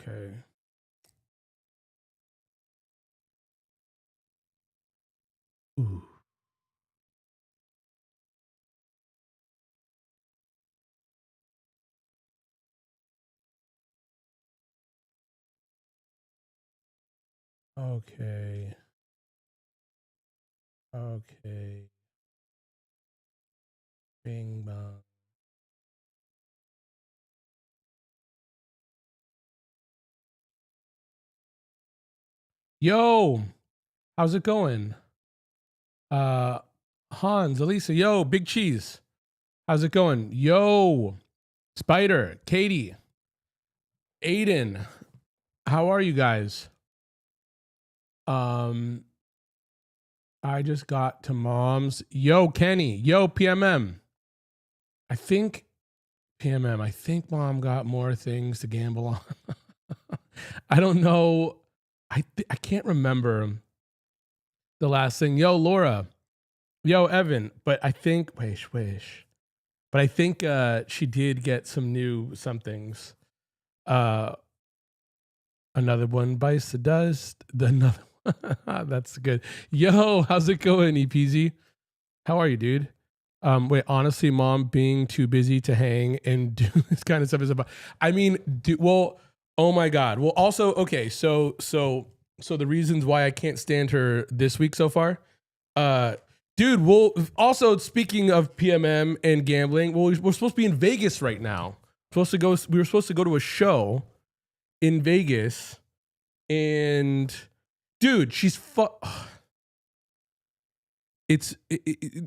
Okay. Ooh. Okay. Okay. Bing bong. Yo, how's it going? Uh Hans, Elisa, yo, Big Cheese. How's it going? Yo, Spider, Katie, Aiden. How are you guys? Um I just got to mom's. Yo, Kenny. Yo, PMM. I think PMM. I think mom got more things to gamble on. I don't know. I can't remember the last thing. Yo, Laura. Yo, Evan. But I think wish. But I think she did get some new somethings. Uh Another one bites the dust. The another that's good. Yo, how's it going, EPZ? How are you, dude? Wait, honestly, mom being too busy to hang and do this kind of stuff is about. I mean, well, oh my god. Well, also, okay, so the reasons why I can't stand her this week so far, uh, dude. Well, also speaking of PMM and gambling, well, we're supposed to be in Vegas right now. Supposed to go. We were supposed to go to a show in Vegas, and dude, she's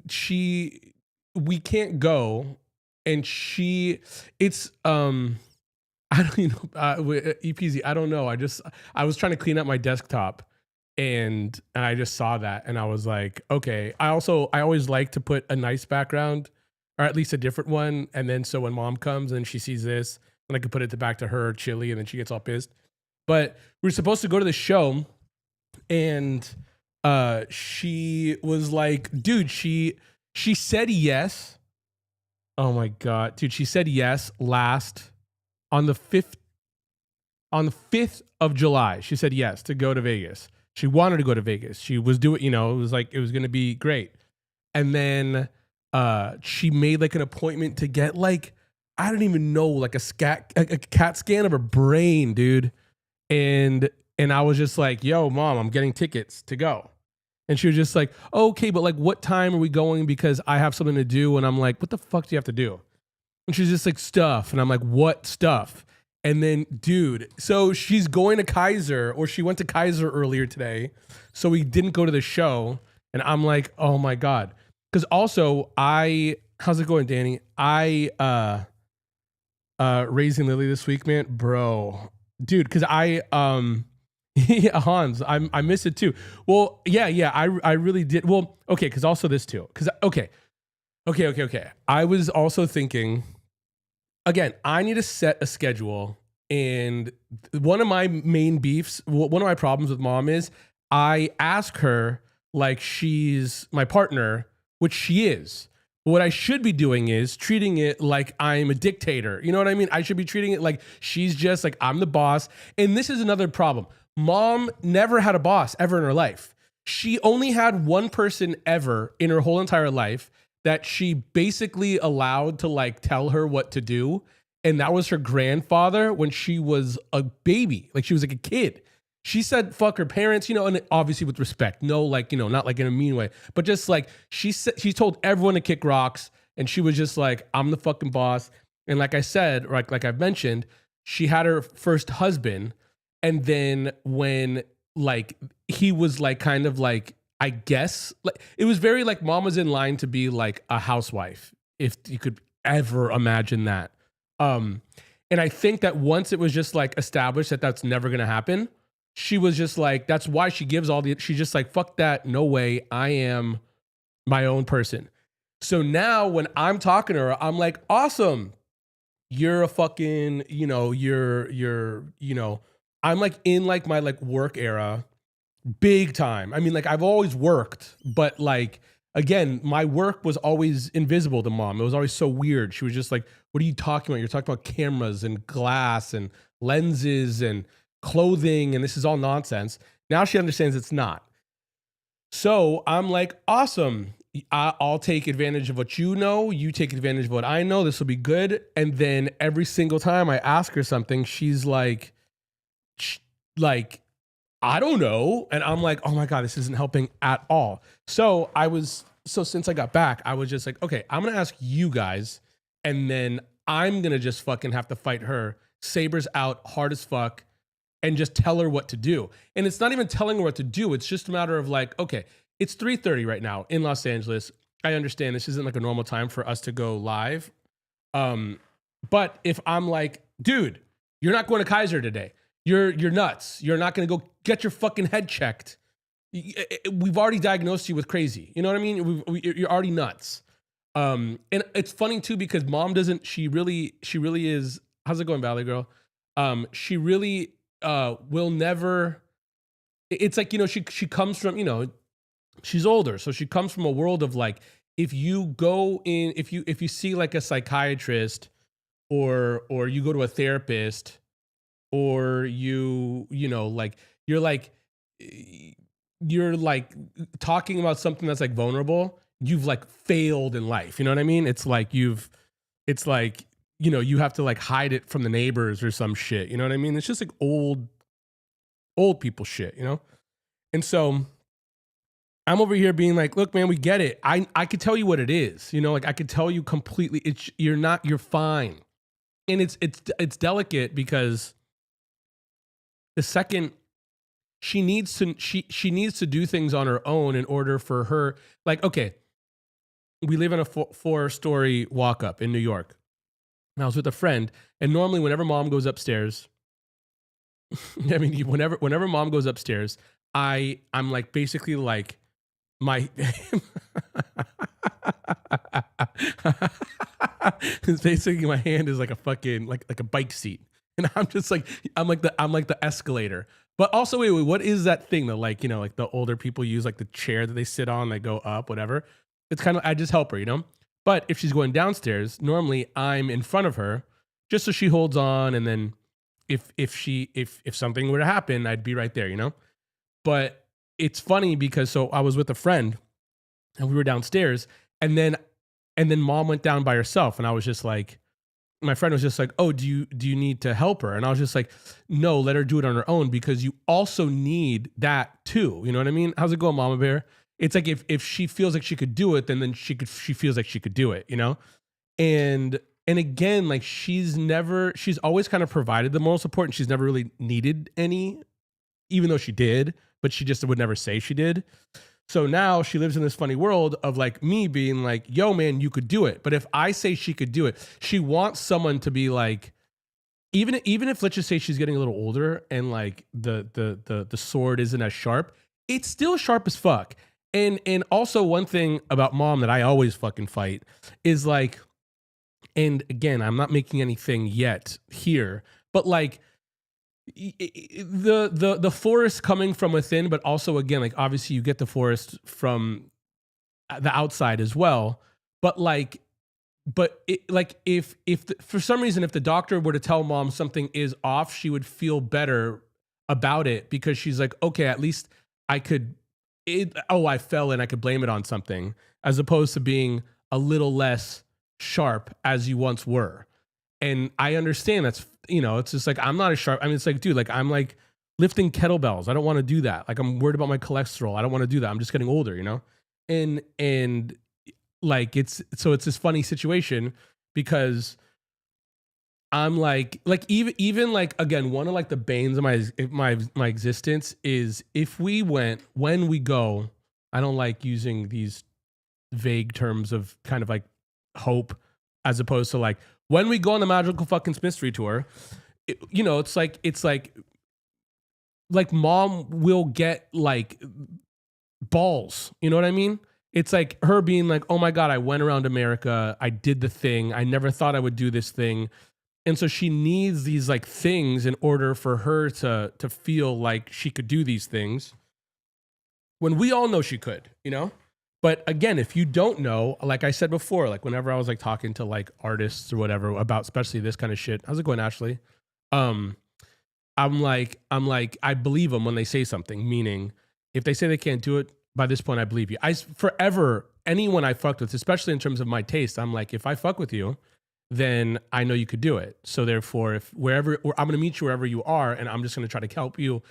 she we can't go and she it's I don't know EPZ. I don't know. I was trying to clean up my desktop and I just saw that and I was like, okay. I always like to put a nice background or at least a different one, and then so when mom comes and she sees this, then I can put it back to her chilly and then she gets all pissed. But we were supposed to go to the show, and she was like, dude, she said yes. Oh my god, dude, she said yes last on the 5th of July. She said yes to go to Vegas. She wanted to go to Vegas. She was doing, it was like it was going to be great. And then she made like an appointment to get like I don't even know, like a CAT scan of her brain, dude. And I was just like, "Yo, mom, I'm getting tickets to go." And she was just like, "Okay, but like what time are we going because I have something to do." And I'm like, "What the fuck do you have to do?" And she's just like, "Stuff." And I'm like, "What stuff?" And then, dude, so she's going to Kaiser, or she went to Kaiser earlier today. So we didn't go to the show. And I'm like, "Oh my god." Cuz also how's it going, Danny? Raising Lily this week, man. Bro. Dude, cuz yeah, Hans, I miss it too. Well, yeah, I really did. Well, okay, because also this too. Because okay. I was also thinking again. I need to set a schedule, and one of my main beefs, one of my problems with mom is I ask her like she's my partner, which she is. What I should be doing is treating it like I'm a dictator. You know what I mean? I should be treating it like she's just like I'm the boss. And this is another problem. Mom never had a boss ever in her life. She only had one person ever in her whole entire life that she basically allowed to like tell her what to do. And that was her grandfather when she was a baby. Like she was like a kid. She said fuck her parents, and obviously with respect. No, like, not like in a mean way, but just like she told everyone to kick rocks, and she was just like, I'm the fucking boss. And like I said, like I've mentioned, she had her first husband, and then when like he was like kind of like, I guess like it was very like mom was in line to be like a housewife, if you could ever imagine that. Um and I think that once it was just like established that that's never going to happen, she was just like, that's why she gives all the, she's just like, fuck that, no way, I am my own person. So now when I'm talking to her, I'm like, awesome, you're a fucking, I'm like in like my like work era, big time. I mean, like I've always worked, but like again, my work was always invisible to mom. It was always so weird. She was just like, "What are you talking about? You're talking about cameras and glass and lenses and clothing, and this is all nonsense. Now she understands it's not. So I'm like, awesome. I'll take advantage of what you know. You take advantage of what I know. This will be good. And then every single time I ask her something, she's like, I don't know. And I'm like, oh my God, this isn't helping at all. So since I got back, I was just like, okay, I'm going to ask you guys. And then I'm going to just fucking have to fight her. Sabers out hard as fuck. And just tell her what to do. And it's not even telling her what to do. It's just a matter of like, okay, it's 3:30 right now in Los Angeles. I understand this isn't like a normal time for us to go live. But if I'm like, dude, you're not going to Kaiser today. You're nuts. You're not going to go get your fucking head checked. We've already diagnosed you with crazy. You know what I mean? You're already nuts. And it's funny too, because mom doesn't, she really is. How's it going, Valley Girl? She really, will never, it's like, she comes from, she's older. So she comes from a world of like, if you go in, if you see like a psychiatrist or you go to a therapist or you're like talking about something that's like vulnerable, you've like failed in life. You know what I mean? It's like, you have to like hide it from the neighbors or some shit. You know what I mean? It's just like old people shit, And so I'm over here being like, look, man, we get it. I could tell you what it is. Like I could tell you completely. You're fine. And it's delicate because the second she needs to do things on her own in order for her, like, okay, we live in a 4-story walk up in New York. And I was with a friend, and normally whenever mom goes upstairs, I mean, whenever mom goes upstairs, I'm like basically like my it's basically my hand is like a fucking like a bike seat, and I'm just like I'm like the escalator. But also, wait, what is that thing that like like the older people use, like the chair that they sit on, they go up, whatever. It's kind of, I just help her, But if she's going downstairs, normally I'm in front of her, just so she holds on, and then if something were to happen, I'd be right there, But it's funny because so I was with a friend, and we were downstairs, and then mom went down by herself, and I was just like, my friend was just like, oh, do you need to help her? And I was just like, no, let her do it on her own, because you also need that too. You know what I mean? How's it going, Mama Bear? It's like if she feels like she could do it, then she feels like she could do it, And again, like she's always kind of provided the moral support, and she's never really needed any, even though she did, but she just would never say she did. So now she lives in this funny world of like me being like, yo, man, you could do it. But if I say she could do it, she wants someone to be like, even if let's just say she's getting a little older and like the sword isn't as sharp, it's still sharp as fuck. And also one thing about mom that I always fucking fight is like, and again, I'm not making anything yet here, but like the forest coming from within, but also again, like obviously you get the forest from the outside as well. But for some reason, if the doctor were to tell mom something is off, she would feel better about it, because she's like, okay, at least I fell and I could blame it on something, as opposed to being a little less sharp as you once were. And I understand that's, it's just like, I'm not as sharp. I mean, it's like, dude, like I'm like lifting kettlebells. I don't want to do that. Like I'm worried about my cholesterol. I don't want to do that. I'm just getting older, and like, it's this funny situation, because I'm like even like, again, one of like the banes of my existence is when we go, I don't like using these vague terms of kind of like hope, as opposed to like when we go on the Magical fucking Mystery Tour, it's like mom will get like balls, you know what I mean? It's like her being like, oh my God, I went around America, I did the thing, I never thought I would do this thing. And so she needs these like things in order for her to feel like she could do these things, when we all know she could, But again, if you don't know, like I said before, like whenever I was like talking to like artists or whatever about especially this kind of shit, how's it going, Ashley? I believe them when they say something, meaning if they say they can't do it, by this point, I believe you. Forever, anyone I fucked with, especially in terms of my taste, I'm like, if I fuck with you, then I know you could do it. So therefore, if wherever, or I'm going to meet you wherever you are, and I'm just going to try to help you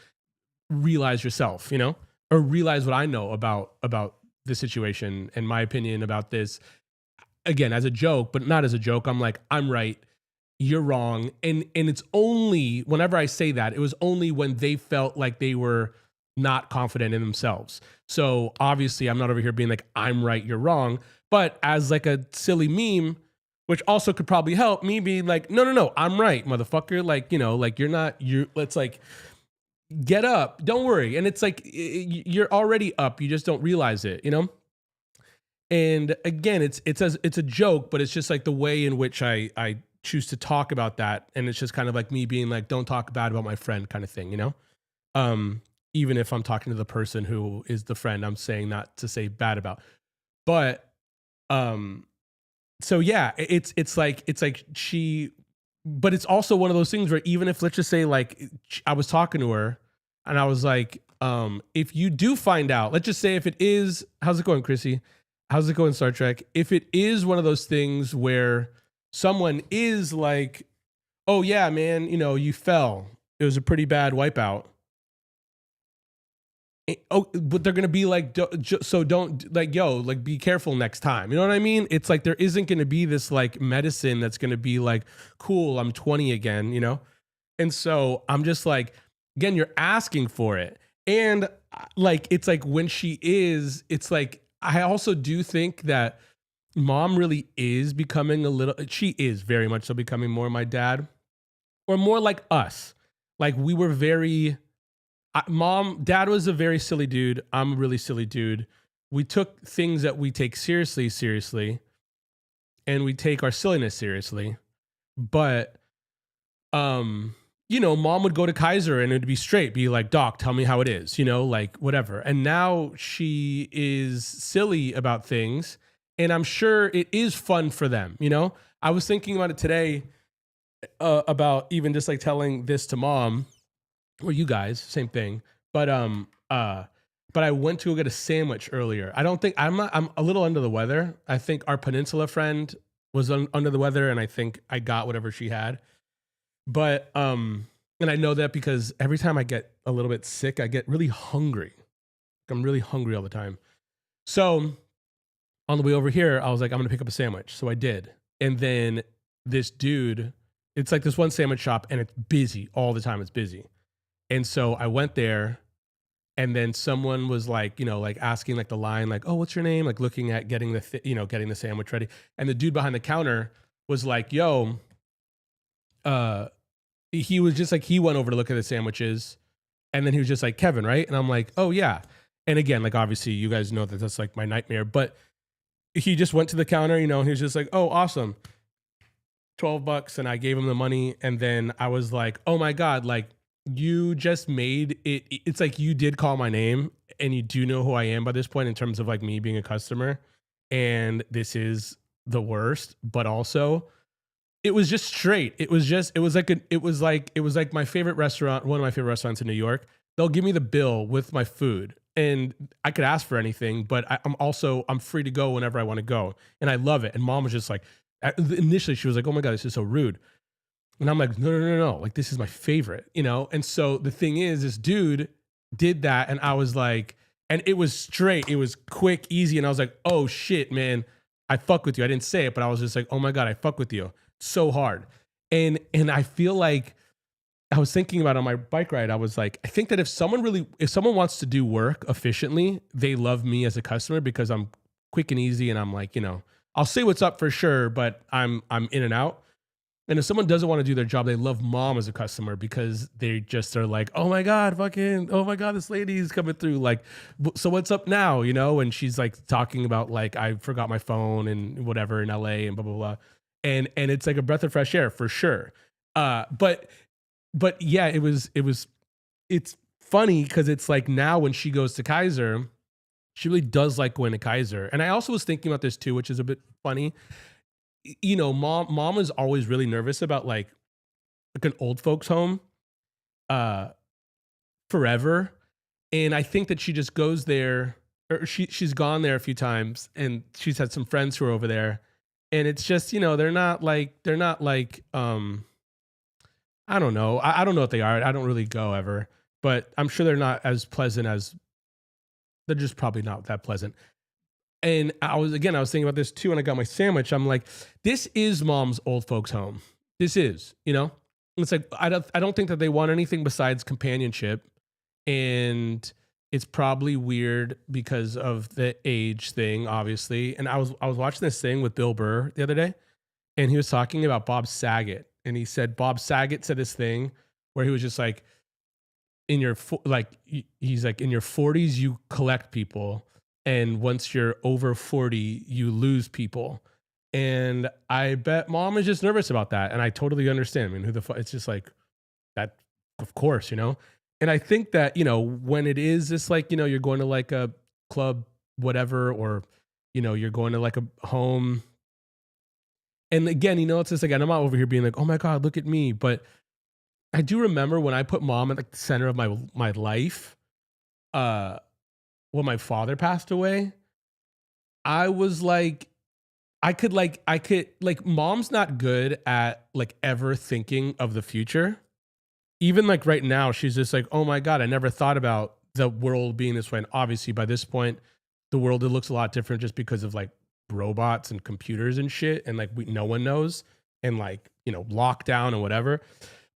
realize yourself, or realize what I know about the situation and my opinion about this. Again, as a joke, but not as a joke. I'm like, I'm right, you're wrong, and it's only whenever I say that, it was only when they felt like they were not confident in themselves. So obviously, I'm not over here being like, I'm right, you're wrong, but as like a silly meme, which also could probably help me be like, no, no, no, I'm right, motherfucker. Like, like you're not, let's like get up, don't worry. And it's like, you're already up, you just don't realize it. And again, it's a joke, but it's just like the way in which I choose to talk about that, and it's just kind of like me being like, don't talk bad about my friend, kind of thing. Um, Even if I'm talking to the person who is the friend, I'm saying not to say bad about. But um, so yeah, it's like she, but it's also one of those things where even if let's just say like I was talking to her, and I was like, if you do find out, let's just say if it is, how's it going, Chrissy? How's it going, Star Trek? If it is one of those things where someone is like, oh yeah, man, you fell. It was a pretty bad wipeout. Oh, but they're gonna be like, so don't like, yo, like, be careful next time. You know what I mean? It's like there isn't gonna be this like medicine that's gonna be like, cool, I'm 20 again. And so I'm just like, again, you're asking for it. And like, it's like when she is, it's like, I also do think that mom really is becoming she is very much so becoming more my dad, or more like us. Like we were very, dad was a very silly dude. I'm a really silly dude. We took things that we take seriously, seriously, and we take our silliness seriously. But mom would go to Kaiser and it'd be straight, be like, Doc, tell me how it is, like whatever. And now she is silly about things. And I'm sure it is fun for them. I was thinking about it today, about even just like telling this to mom, or you guys, same thing. But I went to go get a sandwich earlier. I don't think I'm a little under the weather. I think our Peninsula friend was under the weather, and I think I got whatever she had. But and I know that because every time I get a little bit sick, I get really hungry. I'm really hungry all the time. So on the way over here, I was like, I'm gonna pick up a sandwich. So I did. And then this dude, it's like this one sandwich shop, and it's busy all the time. It's busy. And so I went there, and then someone was like, like asking like the line, like, oh, what's your name? Like looking at getting getting the sandwich ready. And the dude behind the counter was like, yo, he was just like, he went over to look at the sandwiches, and then he was just like, Kevin, right? And I'm like, oh yeah. And again, like obviously you guys know that that's like my nightmare, but he just went to the counter, and he was just like, oh, awesome, $12. And I gave him the money. And then I was like, oh my God, like you just made it. It's like you did call my name, and you do know who I am by this point in terms of like me being a customer. And this is the worst, but also it was just straight. It was like my favorite restaurant, one of my favorite restaurants in New York. They'll give me the bill with my food, and I could ask for anything, but I'm free to go whenever I want to go. And I love it. And mom was just like, initially she was like, oh my God, this is so rude. And I'm like, no, no, no, no. Like, this is my favorite, And so the thing is, this dude did that. And I was like, and it was straight. It was quick, easy. And I was like, oh shit, man, I fuck with you. I didn't say it, but I was just like, oh my God, I fuck with you so hard. And I feel like I was thinking about on my bike ride, I was like, I think that if someone wants to do work efficiently, they love me as a customer because I'm quick and easy. And I'm like, I'll say what's up for sure, but I'm in and out. And if someone doesn't want to do their job, they love mom as a customer because they just are like, oh my God, oh my God, this lady's coming through. Like, so what's up now? And she's like talking about like, I forgot my phone and whatever in LA and blah, blah, blah. And it's like a breath of fresh air for sure. But yeah, it's funny because it's like now when she goes to Kaiser, she really does like going to Kaiser. And I also was thinking about this too, which is a bit funny. Mom is always really nervous about like an old folks home. uh forever. And I think that she just goes there, or she's gone there a few times, and she's had some friends who are over there. And it's just, they're not like I don't know. I don't know what they are. I don't really go ever, but I'm sure they're not as pleasant as, they're just probably not that pleasant. And I was thinking about this too when I got my sandwich. I'm like, this is mom's old folks home. This is, it's like, I don't think that they want anything besides companionship. And it's probably weird because of the age thing, obviously. And I was watching this thing with Bill Burr the other day, and he was talking about Bob Saget, and he said Bob Saget said this thing where he was just like, he's like, in your 40s you collect people, and once you're over 40 you lose people. And I bet mom is just nervous about that, and I totally understand. I mean, who the fuck, it's just like that, of course. And I think that, when it is this, like, you're going to like a club, whatever, or you're going to like a home. And again, it's just like, and I'm not over here being like, oh my God, look at me. But I do remember when I put mom at like the center of my life, uh, when my father passed away, I was like, I could, mom's not good at like ever thinking of the future. Even like right now, she's just like, oh my God, I never thought about the world being this way. And obviously by this point, the world, it looks a lot different just because of like robots and computers and shit. And like, no one knows, and like, lockdown and whatever.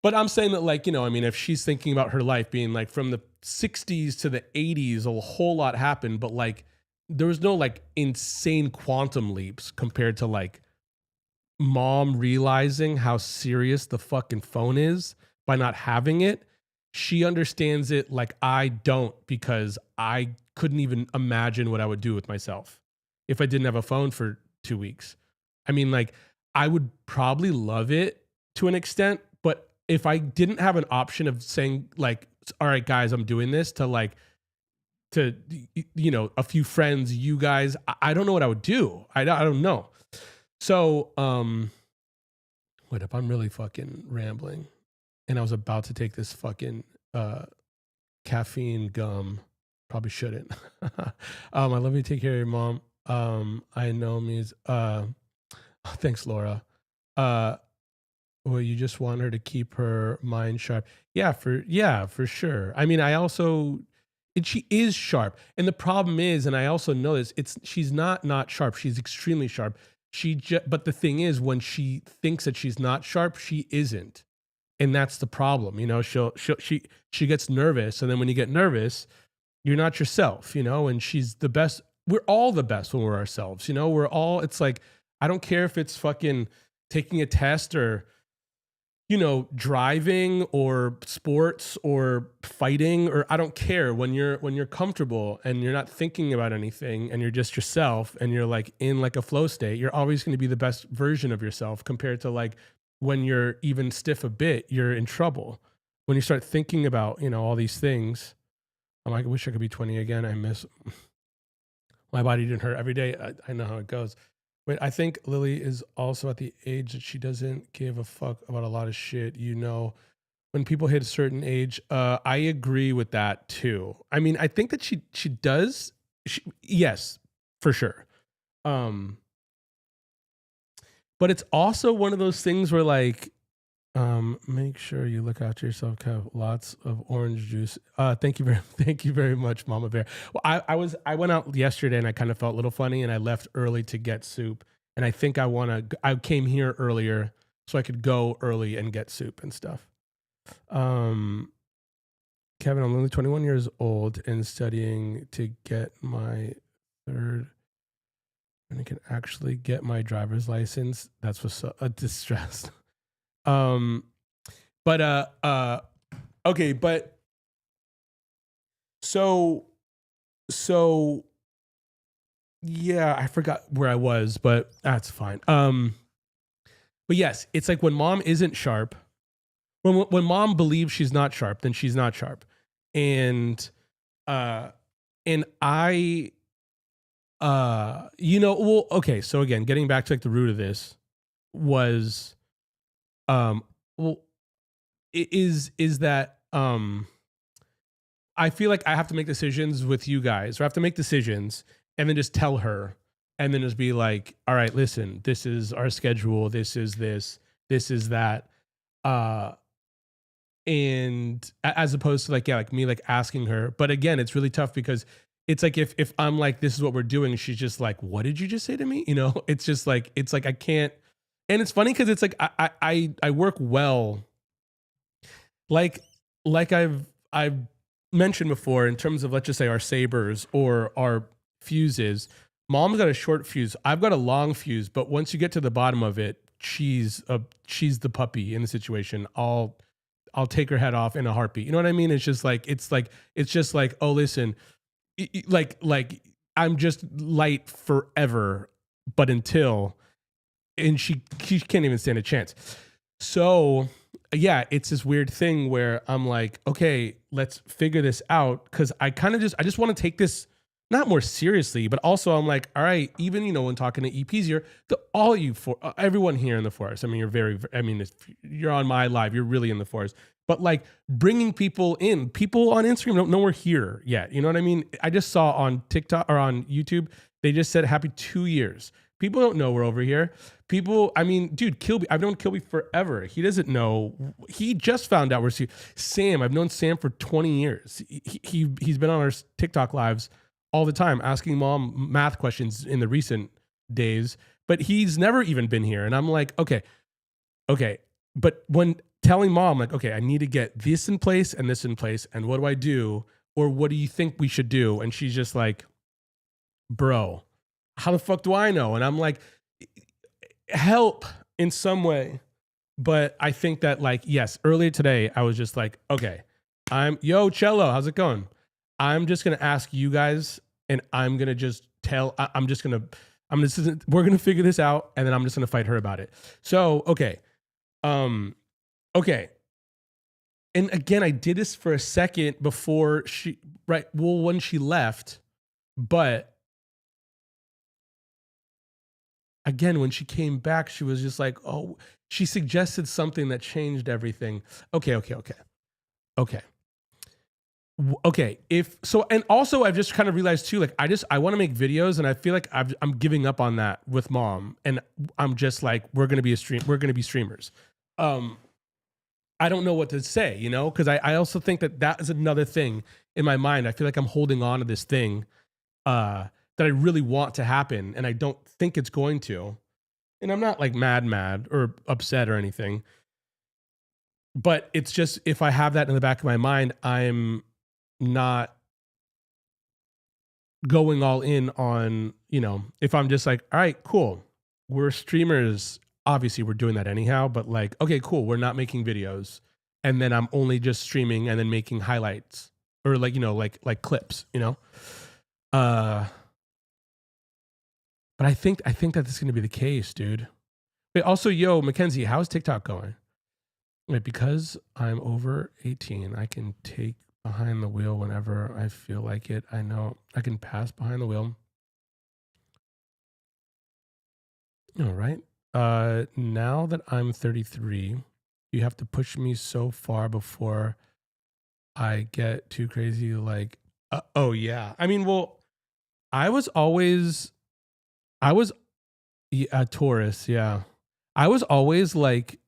But I'm saying that, like, I mean, if she's thinking about her life being like from the 60s to the 80s, a whole lot happened, but like there was no like insane quantum leaps compared to like mom realizing how serious the fucking phone is by not having it. She understands it like I don't, because I couldn't even imagine what I would do with myself if I didn't have a phone for 2 weeks. I mean, like, I would probably love it to an extent, but if I didn't have an option of saying, like, all right, guys, I'm doing this to like, to, a few friends, you guys, I don't know what I would do. I don't know. So, wait up, I'm really fucking rambling. And I was about to take this fucking caffeine gum. Probably shouldn't. I love you. Take care of your mom. I know means thanks, Laura. Well, you just want her to keep her mind sharp. Yeah, for sure. I mean, she is sharp. And the problem is, and I also know this, she's not sharp. She's extremely sharp. But the thing is, when she thinks that she's not sharp, she isn't. And that's the problem. She gets nervous, and then when you get nervous, you're not yourself, and she's the best. We're all the best when we're ourselves, we're all, it's like, I don't care if it's fucking taking a test or, driving or sports or fighting, or I don't care. When you're comfortable and you're not thinking about anything and you're just yourself and you're like in like a flow state, you're always going to be the best version of yourself, compared to like when you're even stiff a bit, you're in trouble. When you start thinking about, all these things, I'm like, I wish I could be 20 again. I miss my body didn't hurt every day. I know how it goes. Wait, I think Lily is also at the age that she doesn't give a fuck about a lot of shit. When people hit a certain age, I agree with that too. I mean, I think that she does. Yes, for sure. But it's also one of those things where like, make sure you look after yourself. Have lots of orange juice. Thank you very much, Mama Bear. Well, I went out yesterday and I kind of felt a little funny, and I left early to get soup. And I think I came here earlier so I could go early and get soup and stuff. Kevin, I'm only 21 years old and studying to get my third, and I can actually get my driver's license. That's what's distressed. Okay, but so yeah, I forgot where I was, but that's fine. But yes, it's like when mom isn't sharp, when mom believes she's not sharp, then she's not sharp. And I well, okay, so again, getting back to like the root of this was well, is that I feel like I have to make decisions with you guys, or I have to make decisions and then just tell her and then just be like, all right, listen, this is our schedule. This is that. Uh, and as opposed to like, yeah, like me, like asking her. But again, it's really tough because it's like, if I'm like, this is what we're doing, she's just like, what did you just say to me? You know, it's like, I can't. And it's funny because it's like, I work well, like, I've mentioned before in terms of, let's just say, our sabers or our fuses. Mom's got a short fuse. I've got a long fuse, but once you get to the bottom of it, she's the puppy in the situation. I'll take her head off in a heartbeat. You know what I mean? It's just like, oh, listen, like I'm just light forever, but until, and she can't even stand a chance. So yeah, it's this weird thing where I'm like, okay, let's figure this out. Cause I just want to take this not more seriously, but also I'm like, all right, even, you know, when talking to EPs here, everyone here in the forest. I mean, if you're on my live, you're really in the forest, but like bringing people on Instagram don't know we're here yet. You know what I mean? I just saw on TikTok or on YouTube, they just said happy 2 years. People don't know we're over here. People, I mean, dude, Kilby, I've known Kilby forever. He doesn't know. He just found out Sam, I've known Sam for 20 years. He's been on our TikTok lives all the time, asking mom math questions in the recent days, but he's never even been here. And I'm like, okay. But when telling mom, like, okay, I need to get this in place and this in place, and what do I do? Or what do you think we should do? And she's just like, bro, how the fuck do I know? And I'm like, help in some way. But I think that, like, yes, earlier today, I was just like, okay, yo, Cello, how's it going? I'm just going to ask you guys, and I'm going to just we're going to figure this out, and then I'm just going to fight her about it. So, okay. Okay. And again, I did this for a second before when she left, but again, when she came back, she was just like, oh, she suggested something that changed everything. Okay. And also I've just kind of realized too, like, I want to make videos, and I feel like I'm giving up on that with mom. And I'm just like, we're going to be streamers. I don't know what to say, you know, because I also think that is another thing in my mind. I feel like I'm holding on to this thing that I really want to happen, and I don't think it's going to. And I'm not like mad or upset or anything, but it's just, if I have that in the back of my mind, I'm not going all in on, you know, if I'm just like, all right, cool, we're streamers. Obviously we're doing that anyhow, but like, okay, cool, we're not making videos, and then I'm only just streaming and then making highlights, or like, you know, like clips, you know. But I think that this is going to be the case, dude. Wait, also, yo, Mackenzie, how's TikTok going? Wait, because I'm over 18, I can take behind the wheel whenever I feel like it. I know I can pass behind the wheel. All right. Now that I'm 33, you have to push me so far before I get too crazy. Like, oh yeah. I mean, well, I was a Taurus. Yeah. I was always like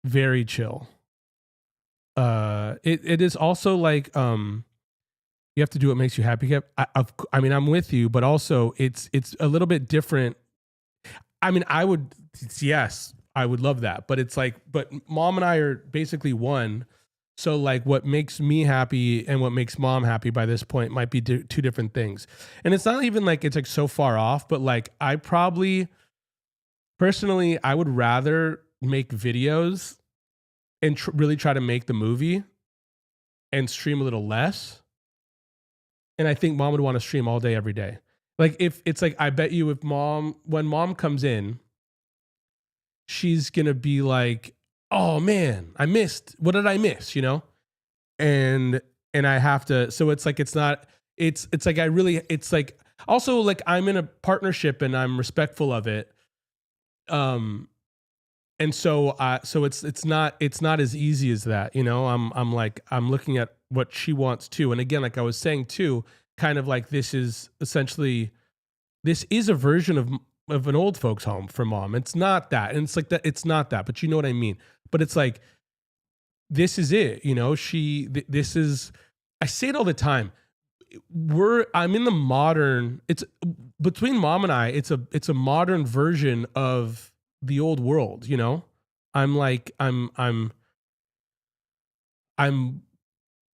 very chill. It is also like, you have to do what makes you happy. I mean, I'm with you, but also it's a little bit different. I mean, I would love that, but it's like, but mom and I are basically one. So like, what makes me happy and what makes mom happy by this point might be two different things. And it's not even like it's like so far off, but like, I probably personally, I would rather make videos and really try to make the movie and stream a little less. And I think mom would want to stream all day, every day. Like, if it's like, I bet you when mom comes in, she's going to be like, oh man, what did I miss? You know? And I have to, so it's like, it's like, it's like, also like, I'm in a partnership and I'm respectful of it. and so it's not as easy as that, you know. I'm like I'm looking at what she wants too, and again, like I was saying too, kind of like this is essentially this is a version of an old folks home for mom. It's not that, and it's like that. It's not that, but you know what I mean. But it's like this is it, you know. This is. I say it all the time. I'm in the modern. It's between mom and I. It's a modern version of the old world, you know. I'm like I'm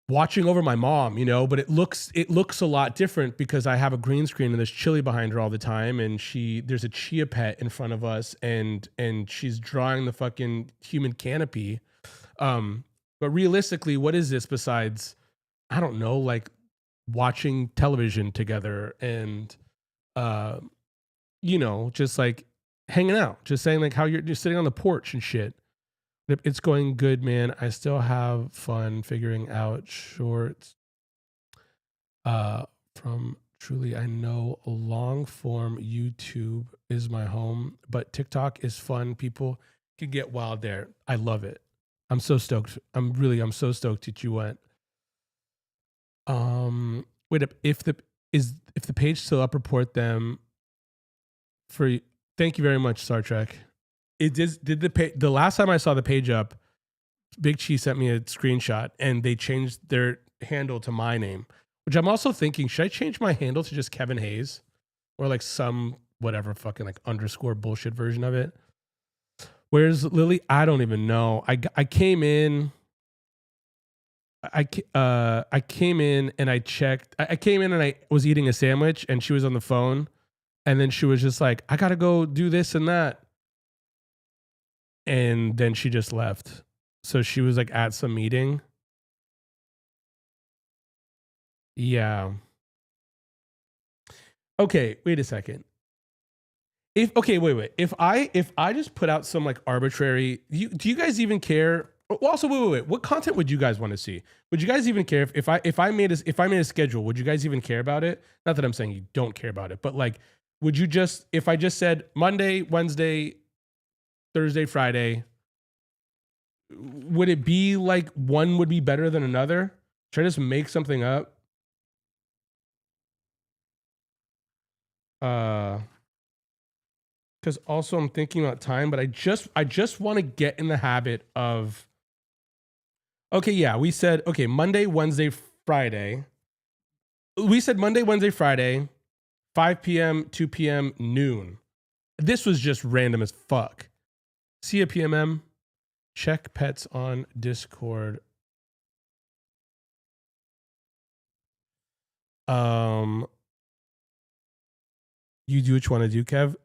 watching over my mom, you know, but it looks a lot different because I have a green screen and there's chili behind her all the time, and there's a chia pet in front of us, and she's drawing the fucking human canopy. But realistically, what is this besides I don't know, like watching television together and uh you know, just like hanging out, just saying like how you're just sitting on the porch and shit. It's going good, man. I still have fun figuring out shorts uh, from truly. I know long form YouTube is my home, but TikTok is fun. People can get wild there. I love it. I'm so stoked. I'm so stoked that you went. Wait up. If the page still up, report them for. Thank you very much, Star Trek. Did the last time I saw the page up, Big Cheese sent me a screenshot and they changed their handle to my name, which I'm also thinking, should I change my handle to just Kevin Hayes or like some whatever fucking like underscore bullshit version of it? Where's Lily? I don't even know. I came in. I came in and I checked. I came in and I was eating a sandwich and she was on the phone, and then she was just like, I gotta go do this and that, and then she just left. So she was like at some meeting. Yeah. Okay, wait a second. If okay, wait. If I just put out some like arbitrary, do you guys even care? Well, also, wait. What content would you guys want to see? Would you guys even care if I made a schedule? Would you guys even care about it? Not that I'm saying you don't care about it, but like, would you just if I just said Monday, Wednesday, Thursday, Friday, would it be like one would be better than another? Should I just make something up? Uh, because also I'm thinking about time, but I just want to get in the habit of okay, yeah, we said okay, Monday, Wednesday, Friday. We said Monday, Wednesday, Friday, 5 p.m., 2 p.m., noon. This was just random as fuck. See ya, PMM. Check pets on Discord. Um, you do what you want to do, Kev.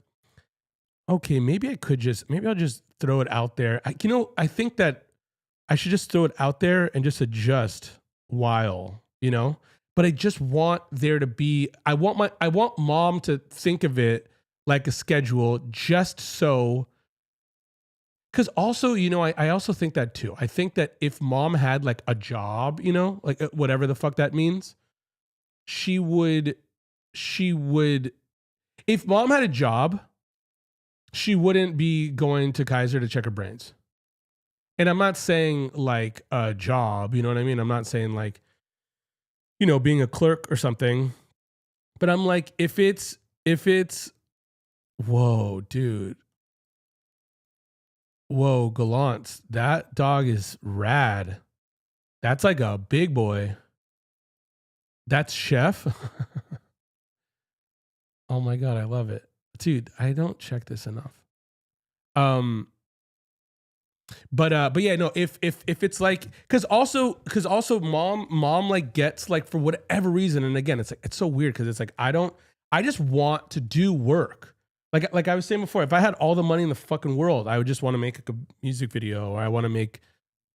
Okay, maybe I'll just throw it out there. I think that I should just throw it out there and just adjust while, you know? But I just want there to be I want mom to think of it like a schedule just so cuz also, you know, I also think that too. I think that if mom had like a job, you know, like whatever the fuck that means, she would she would if mom had a job, she wouldn't be going to Kaiser to check her brains. And I'm not saying like a job, you know what I mean? I'm not saying like, you know, being a clerk or something. But I'm like, if it's whoa, dude. Whoa, Gallant. That dog is rad. That's like a big boy. That's Chef. Oh my god, I love it. Dude, I don't check this enough. Um but yeah, no, if it's like cuz also mom like gets like for whatever reason, and again, it's like it's so weird cuz it's like I just want to do work. Like I was saying before, if I had all the money in the fucking world, I would just want to make a music video, or I want to make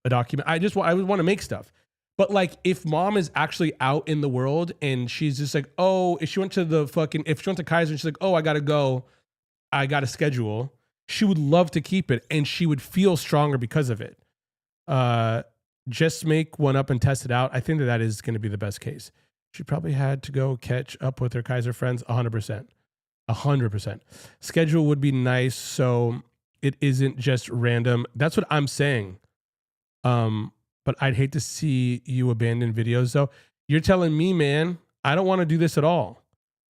a document. I would want to make stuff. But like if mom is actually out in the world and she's just like, "Oh, if she went to Kaiser and she's like, "Oh, I got to go. I got a schedule." She would love to keep it and she would feel stronger because of it. Uh, just make one up and test it out. I think that is going to be the best case. She probably had to go catch up with her Kaiser friends 100%. 100%. Schedule would be nice. So it isn't just random. That's what I'm saying. But I'd hate to see you abandon videos though. You're telling me, man, I don't want to do this at all.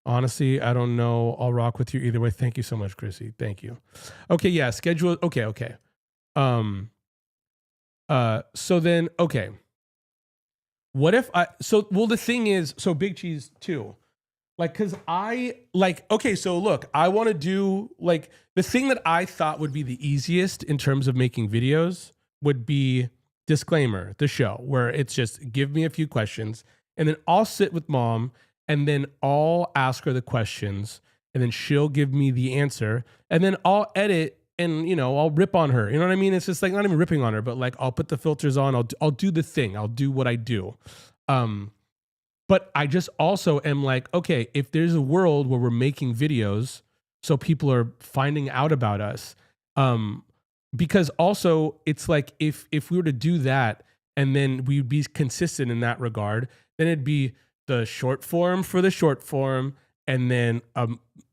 Honestly, I don't know. I'll rock with you either way. Thank you so much, Chrissy. Thank you. Okay, yeah, schedule. Okay. Um, so then, okay. What if well, the thing is, so Big Cheese too. Like, cause okay, so look, I want to do like the thing that I thought would be the easiest in terms of making videos would be disclaimer, the show, where it's just give me a few questions and then I'll sit with mom and then I'll ask her the questions and then she'll give me the answer and then I'll edit and I'll rip on her. You know what I mean? It's just like not even ripping on her, but like I'll put the filters on. I'll do the thing. I'll do what I do. But I just also am like, okay, if there's a world where we're making videos so people are finding out about us, because also it's like if we were to do that and then we'd be consistent in that regard, then it'd be the short form for the short form and then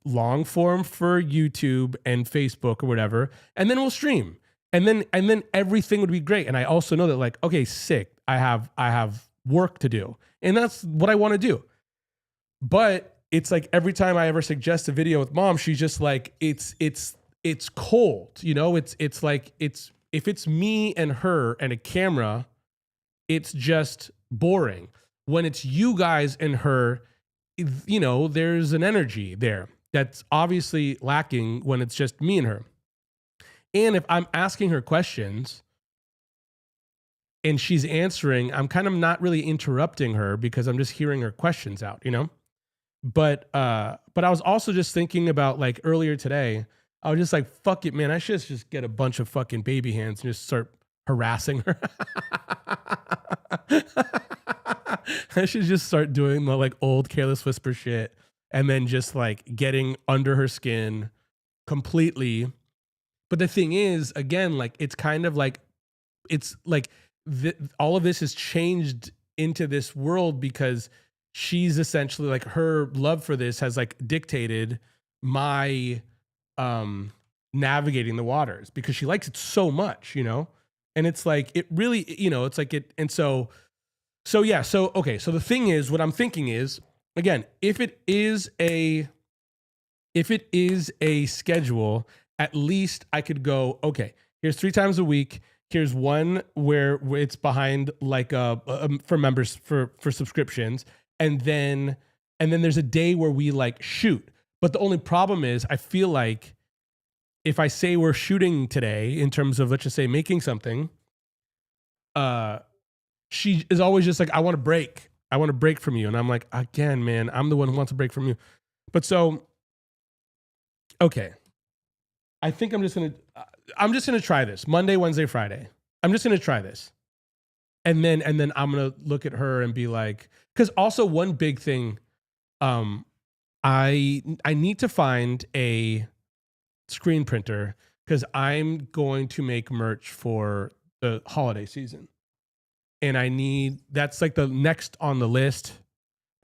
long form for YouTube and Facebook or whatever, and then we'll stream. And then everything would be great. And I also know that like, okay, sick. I have work to do. And that's what I want to do. But it's like every time I ever suggest a video with mom, she's just like, it's cold. It's like if it's me and her and a camera, it's just boring. When it's you guys and her, there's an energy there that's obviously lacking when it's just me and her. And if I'm asking her questions and she's answering, I'm kind of not really interrupting her because I'm just hearing her questions out, But I was also just thinking about like earlier today, I was just like, fuck it, man. I should just get a bunch of fucking baby hands and just start harassing her. I should just start doing the like old Careless Whisper shit and then just like getting under her skin completely. But the thing is, again, like it's kind of like, it's like all of this has changed into this world because she's essentially like her love for this has like dictated my navigating the waters because she likes it so much, and it's like it really, it's like it. And so yeah, so okay, so the thing is, what I'm thinking is, again, if it is a schedule, at least I could go, okay, here's 3 times a week. Here's one where it's behind like for members for subscriptions. And then there's a day where we like shoot. But the only problem is I feel like if I say we're shooting today in terms of, let's just say, making something, she is always just like, I want to break. I want to break from you. And I'm like, again, man, I'm the one who wants to break from you. But so, okay. I think I'm just going to try this Monday, Wednesday, Friday. I'm just going to try this. And then I'm going to look at her and be like, cause also one big thing, I need to find a screen printer cause I'm going to make merch for the holiday season. And that's like the next on the list.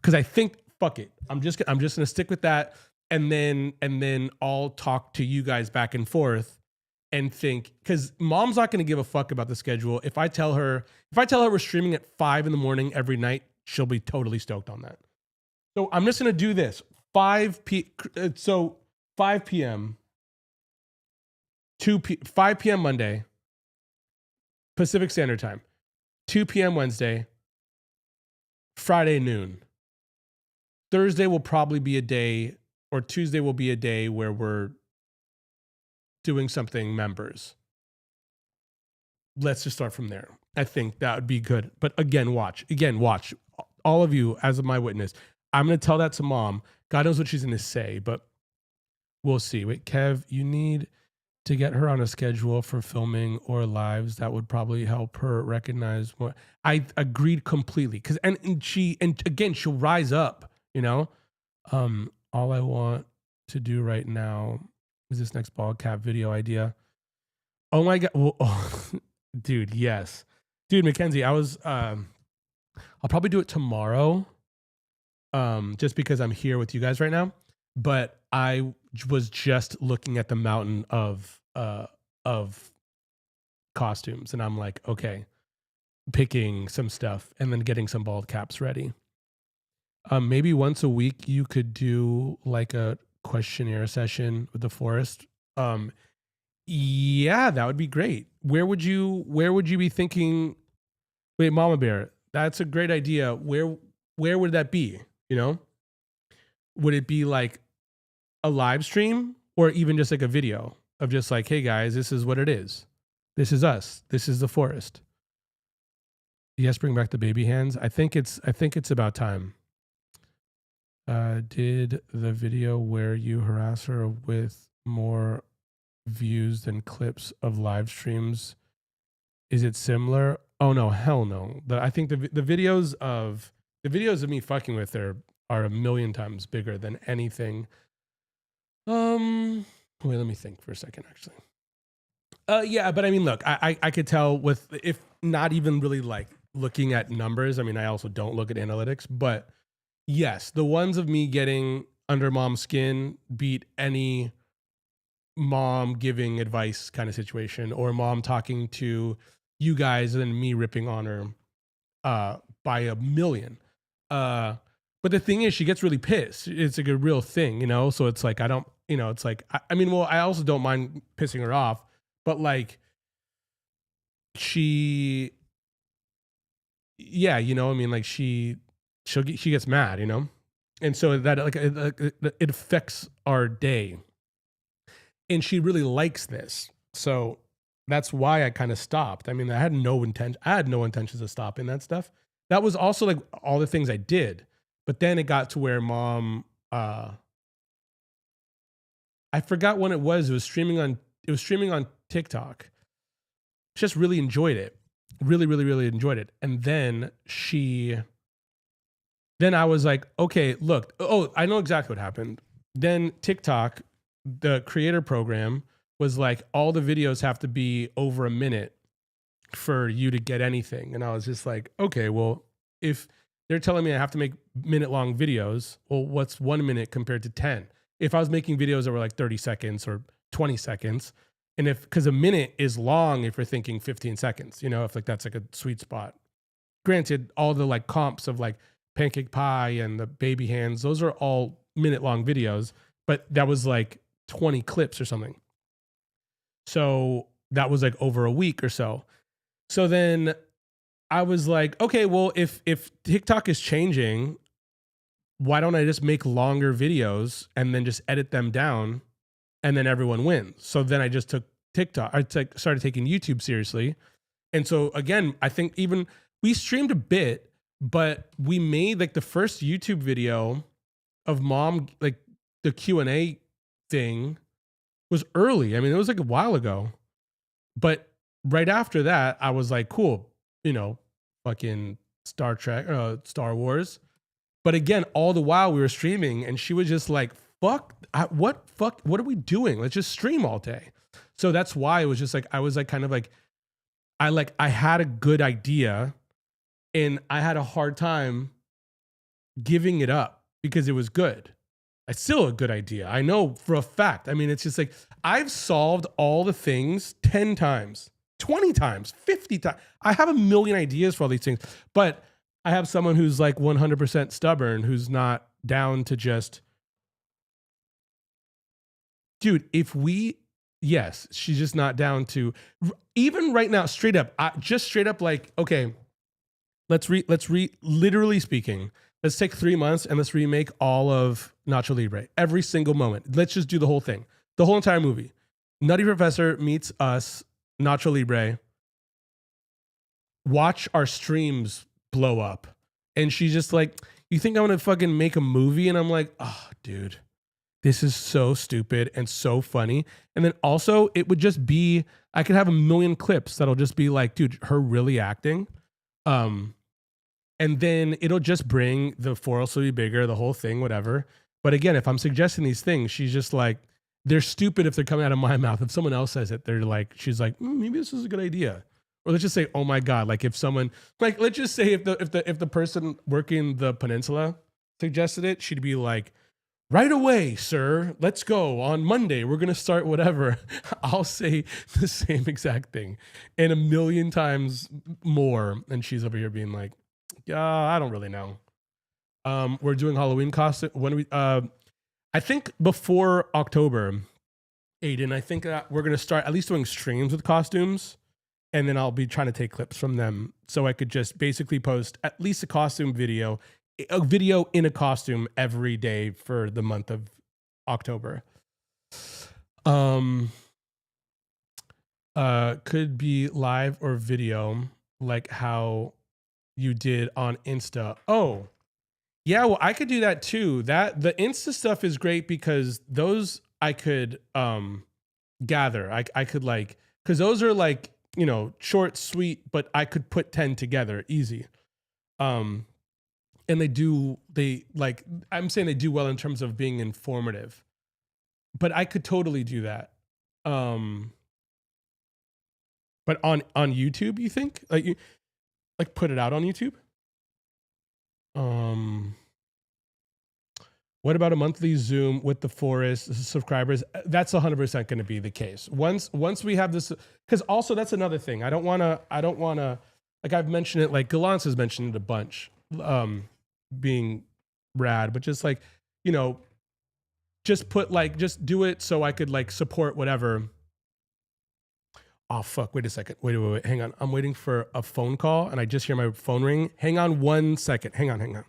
Cause I think, fuck it. I'm just going to stick with that. And then I'll talk to you guys back and forth and think, because mom's not going to give a fuck about the schedule. If I tell her we're streaming at 5 a.m. every night, she'll be totally stoked on that. So I'm just going to do this 5 p.m. 5 p.m. Monday, Pacific Standard Time, 2 p.m. Wednesday, Friday noon. Thursday will probably be a day, or Tuesday will be a day where we're doing something members. Let's just start from there. I think that would be good. But again, watch. All of you as my witness. I'm going to tell that to mom. God knows what she's going to say, but we'll see. Wait, Kev, you need to get her on a schedule for filming or lives. That would probably help her recognize more. I agreed completely. And again, she'll rise up, all I want to do right now is this next ball cap video idea. Oh my God. Well, dude, yes. Dude, Mackenzie, I'll probably do it tomorrow. Just because I'm here with you guys right now. But I was just looking at the mountain of of costumes. And I'm like, okay, picking some stuff and then getting some bald caps ready. Maybe once a week you could do like a questionnaire session with the forest. Yeah, that would be great. Where would you be thinking? Wait, Mama Bear, that's a great idea. Where would that be? You know, would it be like a live stream or even just like a video of just like, hey guys, this is what it is. This is us. This is the forest. Yes, bring back the baby hands. I think it's about time. Did the video where you harass her with more views than clips of live streams? Is it similar? Oh no, hell no. I think the videos of me fucking with her are a million times bigger than anything. Wait, let me think for a second. Actually, yeah, but I mean, look, I could tell with if not even really like looking at numbers. I mean, I also don't look at analytics, but yes, the ones of me getting under mom's skin beat any mom giving advice kind of situation or mom talking to you guys and then me ripping on her by a million. But the thing is, she gets really pissed. It's like a real thing, you know? So it's like, I don't, you know, it's like, I mean, well, I also don't mind pissing her off, but like she, yeah, you know, I mean, like she gets mad, you know? And so that like it affects our day. And she really likes this. So that's why I kind of stopped. I mean, I had no intentions of stopping that stuff. That was also like all the things I did. But then it got to where mom I forgot when it was. It was streaming on TikTok. Just really enjoyed it. Really, really, really enjoyed it. And then I was like, okay, look, oh, I know exactly what happened. Then TikTok, the creator program, was like, all the videos have to be over a minute for you to get anything. And I was just like, okay, well, if they're telling me I have to make minute-long videos, well, what's 1 minute compared to 10? If I was making videos that were like 30 seconds or 20 seconds, and because a minute is long if you're thinking 15 seconds, you know, if like that's like a sweet spot. Granted, all the like comps of like Pancake Pie and the baby hands, those are all minute-long videos, but that was like 20 clips or something. So that was like over a week or so. So then I was like, okay, well, if TikTok is changing, why don't I just make longer videos and then just edit them down and then everyone wins? So then I just took TikTok. I started taking YouTube seriously. And so again, I think even we streamed a bit, but we made like the first YouTube video of mom, like the Q&A thing was early. I mean, it was like a while ago. But right after that, I was like, cool, you know, fucking Star Wars. But again, all the while we were streaming and she was just like, what are we doing? Let's just stream all day. So that's why it was just like, I was like, kind of like, I had a good idea and I had a hard time giving it up because it was good. It's still a good idea. I know for a fact. I mean, it's just like, I've solved all the things 10 times, 20 times, 50 times. I have a million ideas for all these things, but I have someone who's like 100% stubborn, who's not down to just, dude, yes, she's just not down to, even right now, straight up, like, okay, let's literally speaking, let's take 3 months and let's remake all of Nacho Libre. Every single moment. Let's just do the whole thing. The whole entire movie. Nutty Professor meets us, Nacho Libre. Watch our streams blow up. And she's just like, you think I want to fucking make a movie? And I'm like, oh, dude, this is so stupid and so funny. And then also it would just be, I could have a million clips that'll just be like, dude, her really acting. And then it'll just bring the 4 be bigger, the whole thing, whatever. But again, if I'm suggesting these things, she's just like, they're stupid if they're coming out of my mouth. If someone else says it, they're like, she's like, maybe this is a good idea. Or let's just say, oh my God, like if someone, like, let's just say if the person working the peninsula suggested it, she'd be like, right away, sir. Let's go. On Monday, we're going to start whatever. I'll say the same exact thing and a million times more. And she's over here being like, yeah, I don't really know. We're doing Halloween costume. When we, I think before October, Aiden, I think that we're going to start at least doing streams with costumes. And then I'll be trying to take clips from them so I could just basically post at least a video in a costume every day for the month of October. Could be live or video, like how you did on Insta. Oh, yeah, well, I could do that too. That the Insta stuff is great because those I could gather. I could like, because those are like, you know, short, sweet, but I could put 10 together easy. And they like, I'm saying they do well in terms of being informative, but I could totally do that. But on YouTube, you think like you like put it out on YouTube? Um, what about a monthly Zoom with the Forest subscribers? That's 100% going to be the case. Once we have this, because also that's another thing. I don't want to, like I've mentioned it, like Galance has mentioned it a bunch, being rad, but just like, you know, just do it so I could like support whatever. Oh fuck! Wait a second. Wait. Hang on. I'm waiting for a phone call, and I just hear my phone ring. Hang on 1 second. Hang on. Hang on.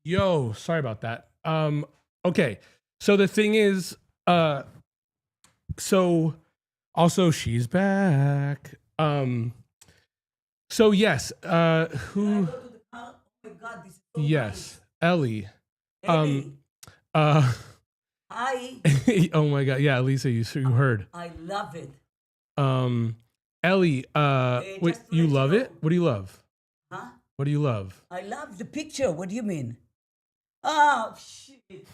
Yo, sorry about that. Okay. So the thing is, so also she's back. So yes, who? Go to the car. Oh my God, this is so Yes, Ellie. nice. Ellie, Uh, hi. oh my God, yeah, Lisa, you heard. I love it. Ellie, wait, just to you let you love know. it? What do you love? Huh? What do you love? I love the picture. What do you mean? Oh, shit.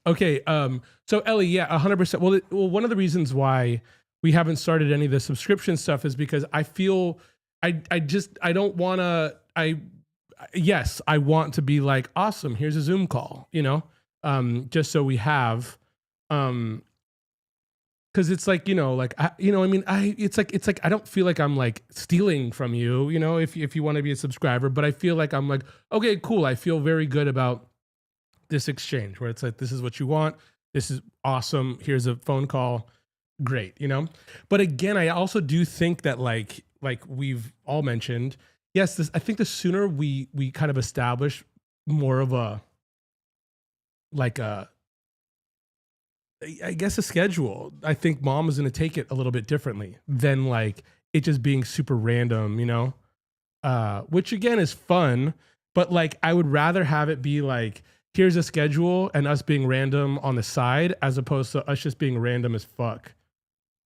Okay, so Ellie, yeah, 100%. Well, one of the reasons why we haven't started any of the subscription stuff is because I feel I don't want to. Yes, I want to be like, awesome, here's a Zoom call, just so we have, because it's like, like, it's like I don't feel like I'm like stealing from you, if you want to be a subscriber, but I feel like I'm like, okay, cool, I feel very good about this exchange where it's like, this is what you want, this is awesome, here's a phone call, great, but again, I also do think that like we've all mentioned, yes, I think the sooner we kind of establish more of a like a, I guess, a schedule, I think mom is going to take it a little bit differently than like it just being super random, which again is fun, but like I would rather have it be like, here's a schedule and us being random on the side as opposed to us just being random as fuck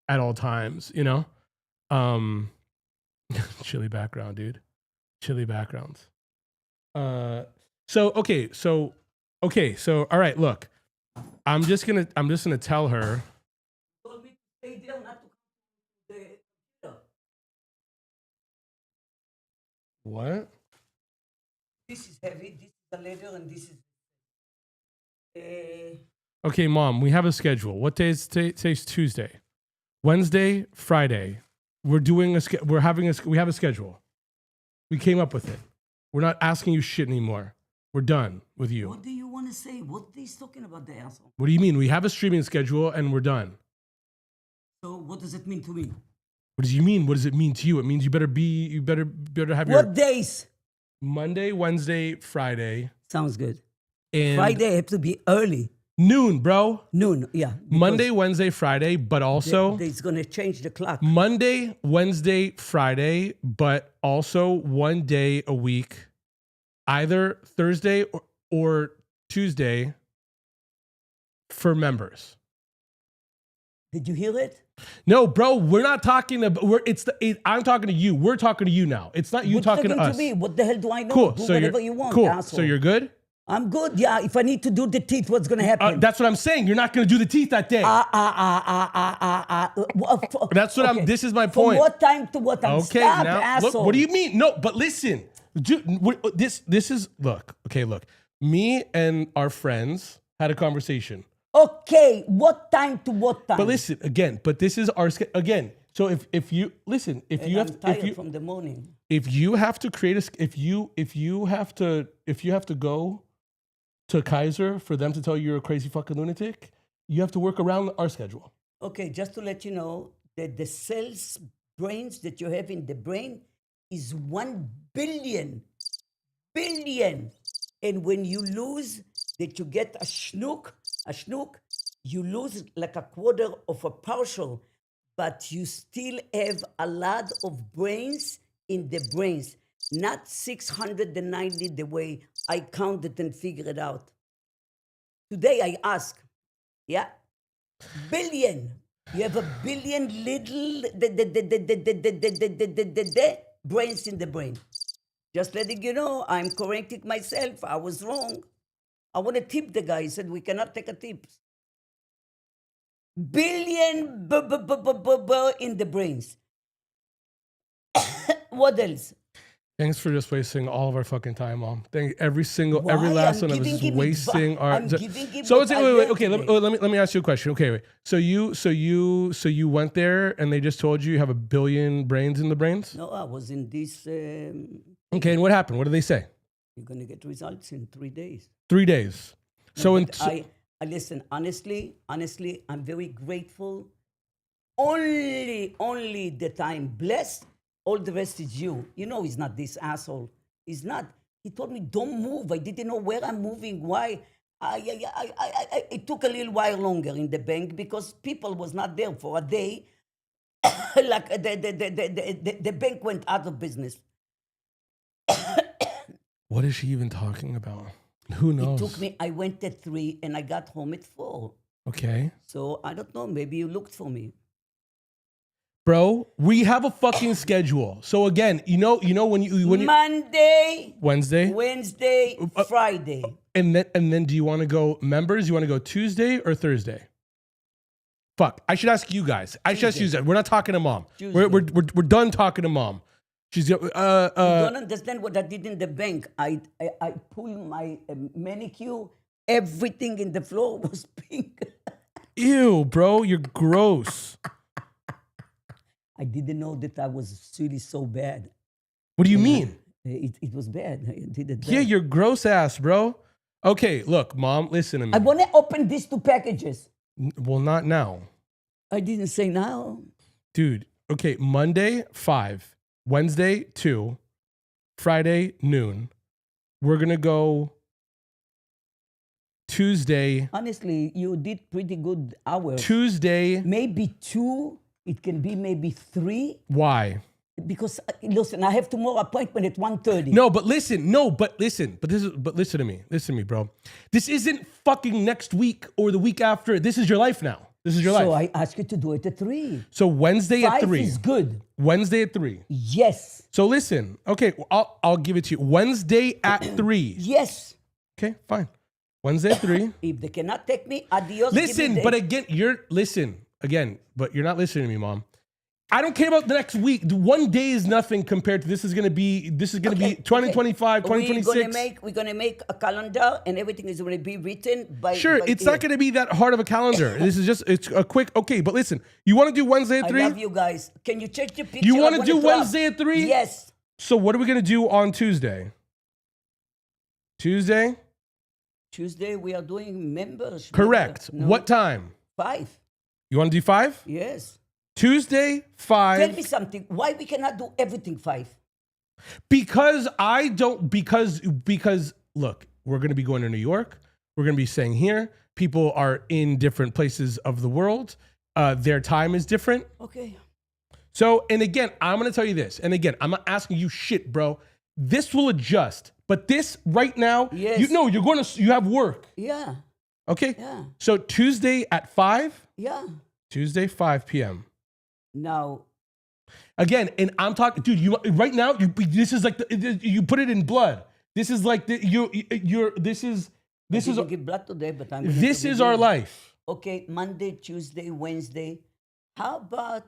at all times, chilly background, dude. Chilly backgrounds. So all right, look. I'm just gonna tell her. You told me to stay there, not to come to the computer. What? This is heavy. This is a letter, and this is. Okay, mom, we have a schedule. What day is today's Tuesday? Wednesday, Friday. We're doing we have a schedule. We came up with it. We're not asking you shit anymore. We're done with you. What do you want to say? What he's talking about, the asshole? What do you mean? We have a streaming schedule and we're done. So what does it mean to me? What does you mean? What does it mean to you? It means you better have your What days? Monday, Wednesday, Friday. Sounds good. And Friday have to be early. noon, bro. Noon, yeah. Monday, Wednesday, Friday, but also it's gonna change the clock. Monday, Wednesday, Friday, but also one day a week, either Thursday or Tuesday for members. Did you hear it? No, bro, we're not talking about. I'm talking to you. We're talking to you now. It's not you What's talking to us. me? What the hell do I know? Cool. Do So whatever you want. cool. Asshole. So you're good. I'm good. Yeah. If I need to do the teeth, what's gonna happen? That's what I'm saying. You're not going to do the teeth that day. That's what I'm. This is my point. From what time to what time? Okay, Stop, now asshole. look. What do you mean? No, but listen. This is look. Okay, look. Me and our friends had a conversation. Okay, what time to what time? But listen again. But this is our again. So if you listen, if and you I'm have tired from the morning. if you have to create if you have to go to Kaiser for them to tell you you're a crazy fucking lunatic, you have to work around our schedule. Okay, just to let you know that the cells, brains that you have in the brain is 1 billion. And when you lose, that you get a schnook, you lose like a quarter of a partial, but you still have a lot of brains in the brains, not 690 the way I counted and figured it out. Today I ask, yeah, billion. You have a billion little brains in the brain. Just letting you know, I'm correcting myself. I was wrong. I want to tip the guy. He said, we cannot take a tip. Billion in the brains. What else? Thanks for just wasting all of our fucking time, Mom. Thank every Why? last I'm one of us giving is him wasting advi- our. I'm giving him So what it's I wait. learned Okay, today. let me ask you a question. Okay, wait. So you went there and they just told you have a billion brains in the brains. No, I was in this. Okay, and what happened? What did they say? You're going to get results in 3 days. 3 days. So in I listen, honestly, I'm very grateful. Only that I'm blessed. All the rest is you. You know, he's not this asshole. He's not. He told me, don't move. I didn't know where I'm moving, why. It took a little while longer in the bank because people was not there for a day. Like the bank went out of business. What is she even talking about? Who knows? It took me, I went at 3 and I got home at 4. Okay. So I don't know, maybe you looked for me. Bro, we have a fucking schedule. So again, you know when you Monday, Wednesday, Wednesday, Friday. and then do you want to go members? You want to go Tuesday or Thursday? Fuck, I should ask you guys. I should ask you guys. We're not talking to mom. We're done talking to mom. She's You don't understand what I did in the bank. I pulled my manicure. Everything in the floor was pink. Ew, bro, you're gross. I didn't know that I was really so bad. What do you mean? It was bad. I did it bad. Yeah, you're gross ass, bro. Okay, look, mom, listen to me. I want to open these 2 packages. Well, not now. I didn't say now. Dude, okay, Monday, 5. Wednesday, 2. Friday, noon. We're going to go Tuesday. Honestly, you did pretty good hours. Tuesday. Maybe 2. It can be maybe 3. Why? Because listen, I have tomorrow appointment at 1:30. But listen to me. Listen to me, bro. This isn't fucking next week or the week after. This is your life now. This is your life. So I ask you to do it at 3. So Wednesday at 3. 5 is good. Wednesday at 3. Yes. So listen. Okay, I'll give it to you. Wednesday at 3. Yes. Okay, fine. Wednesday at 3. If they cannot take me, adios. Listen, but again, but you're not listening to me, mom. I don't care about the next week. One day is nothing compared to this is gonna be 2025, 2026. We're gonna make a calendar and everything is gonna be written by. Sure, it's not gonna be that hard of a calendar. This is just it's a quick. Okay, but listen, you want to do Wednesday at 3? I love you guys. Can you check your picture? You want to do Wednesday at 3? Yes. So what are we gonna do on Tuesday? Tuesday we are doing members. Correct. No. What time? 5. You want to do 5? Yes. Tuesday, 5. Tell me something. Why we cannot do everything 5? Because look, we're going to be going to New York. We're going to be staying here. People are in different places of the world. Their time is different. Okay. So, and again, I'm going to tell you this. And again, I'm not asking you shit, bro. This will adjust. But this right now, yes. You have work. Yeah. Okay? Yeah. So Tuesday at 5? Yeah. Tuesday, 5 p.m. Now, again, and I'm talking, dude. This is like you put it in blood. This is like This is give blood today, but I'm. This is our life. Okay, Monday, Tuesday, Wednesday. How about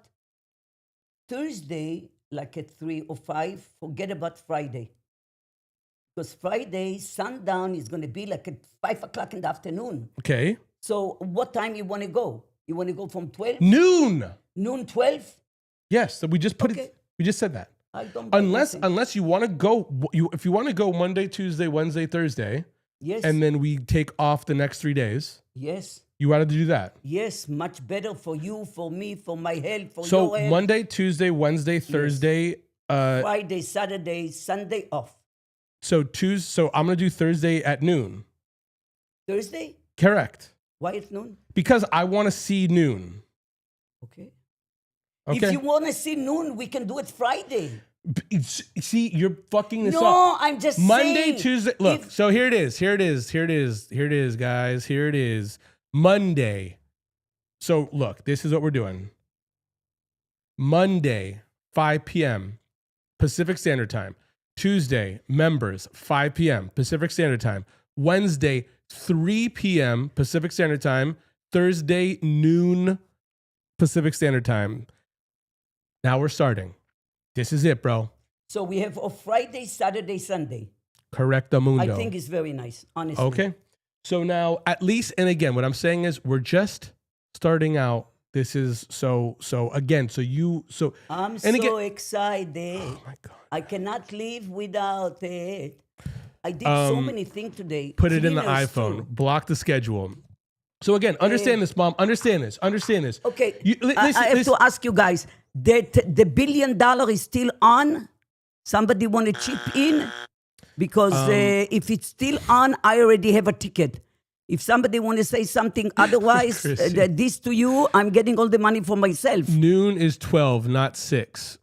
Thursday, like at 3 or 5? Forget about Friday, because Friday sundown is going to be like at 5 o'clock in the afternoon. Okay. So, what time you want to go? You want to go from 12? Noon. Noon 12? Yes. So we just put it. We just said that. I don't. Unless you want to go, if you want to go Monday, Tuesday, Wednesday, Thursday. Yes. And then we take off the next 3 days. Yes. You wanted to do that? Yes, much better for you, for me, for my health, for your So health. Monday, Tuesday, Wednesday, Thursday. Friday, Saturday, Sunday off. So I'm gonna do Thursday at noon. Thursday? Correct. Why at noon? Because I want to see noon. Okay. Okay. If you want to see noon, we can do it Friday. See, you're fucking this up. No, I'm just Monday, saying. Tuesday. Look, so here it is, guys. Here it is. Monday. So look, this is what we're doing. Monday, 5 p.m. Pacific Standard Time. Tuesday, members, 5 p.m. Pacific Standard Time. Wednesday, 3 p.m. Pacific Standard Time. Thursday, noon Pacific Standard Time. Now we're starting. This is it, bro. So we have a Friday, Saturday, Sunday. Correcto mundo. I think it's very nice, honestly. Okay. So now, at least, and again, what I'm saying is we're just starting out. This is so again, I'm excited. Oh my God. I cannot live without it. I did so many things today. Put it in the Cleaners iPhone. too. Block the schedule. So again, understand this, Mom. Understand this. Okay. Listen, I have to ask you guys, that the $1 billion is still on? Somebody want to chip in? Because if it's still on, I already have a ticket. If somebody want to say something otherwise, Chrissy. this to you, I'm getting all the money for myself. Noon is 12, not 6.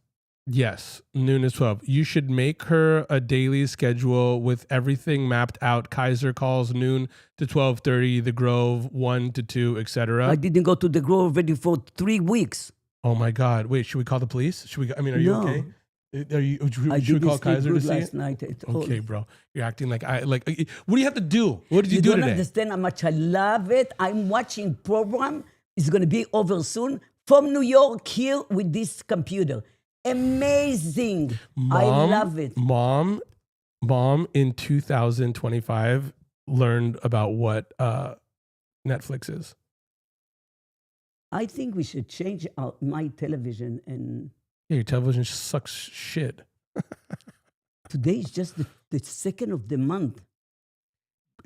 Yes, noon is 12. You should make her a daily schedule with everything mapped out. Kaiser calls noon to 12:30, The Grove 1 to 2, etc. I didn't go to the Grove already for 3 weeks. Oh my God! Wait, should we call the police? Should we? I mean, are you No. okay? Are you? I Should we didn't call sleep Kaiser to good see last it? night at all. Okay, bro. You're acting like I like. What do you have to do? What did you, do don't today? understand how much I love it. I'm watching program. It's going to be over soon from New York here with this computer. Amazing. I love it. Mom in 2025 learned about what Netflix is. I think we should change my television. And Yeah, your television sucks shit. today is just the second of the month.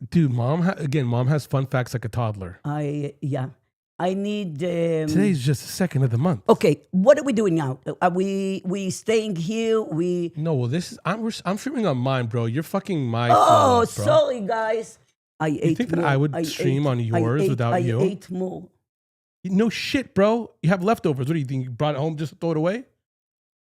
Dude, mom has fun facts like a toddler. I need. Today's just the second of the month. Okay, what are we doing now? Are we staying here? No, well, this is I'm streaming on mine, bro. You're fucking my Oh, phone, bro. sorry, guys. I ate You think that more. I would stream on yours without you? I ate more. No shit, bro. You have leftovers. What do you think? You brought it home just to throw it away?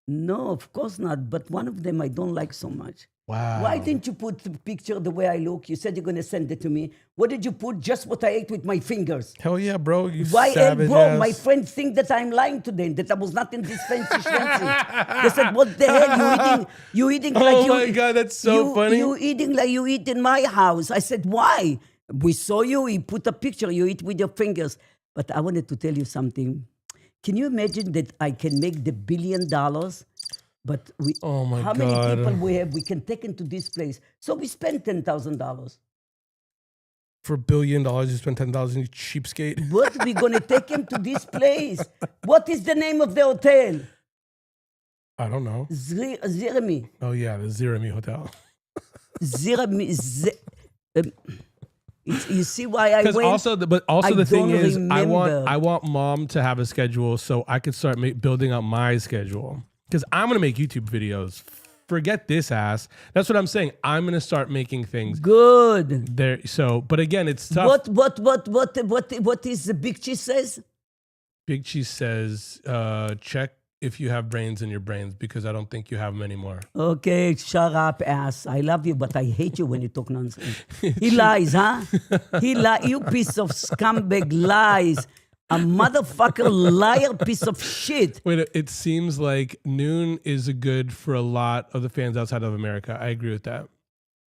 No, of course not. But one of them I don't like so much. Wow. Why didn't you put the picture the way I look? You said you're going to send it to me. What did you put? Just what I ate with my fingers. Hell yeah, bro. You Why, savage bro? ass. My friends think that I'm lying to them, that I was not in this fancy schmancy. They said, what the hell? You eating like Oh you my God, that's so funny. You eating like you eat in my house. I said, why? We saw you. You put a picture. You eat with your fingers. But I wanted to tell you something. Can you imagine that I can make the $1 billion? But Oh my how God. many people we have? We can take into this place. So we spend $10,000. For $1 billion, you spend $10,000, you cheapskate. What we gonna take him to this place? What is the name of the hotel? I don't know. Zirmi. Oh yeah, the Zirami Hotel. Zirmi. You see why I Because went? also, the I thing don't is, remember. I want mom to have a schedule so I could start building up my schedule. Because I'm gonna make YouTube videos. Forget this ass. That's what I'm saying. I'm gonna start making things Good. there. So, but again, it's tough. What is the Big Cheese says? Big Cheese says, check if you have brains in your brains because I don't think you have them anymore. Okay, shut up, ass. I love you, but I hate you when you talk nonsense. He lies, huh? You piece of scumbag lies. A motherfucker liar piece of shit. Wait, it seems like noon is good for a lot of the fans outside of America. I agree with that.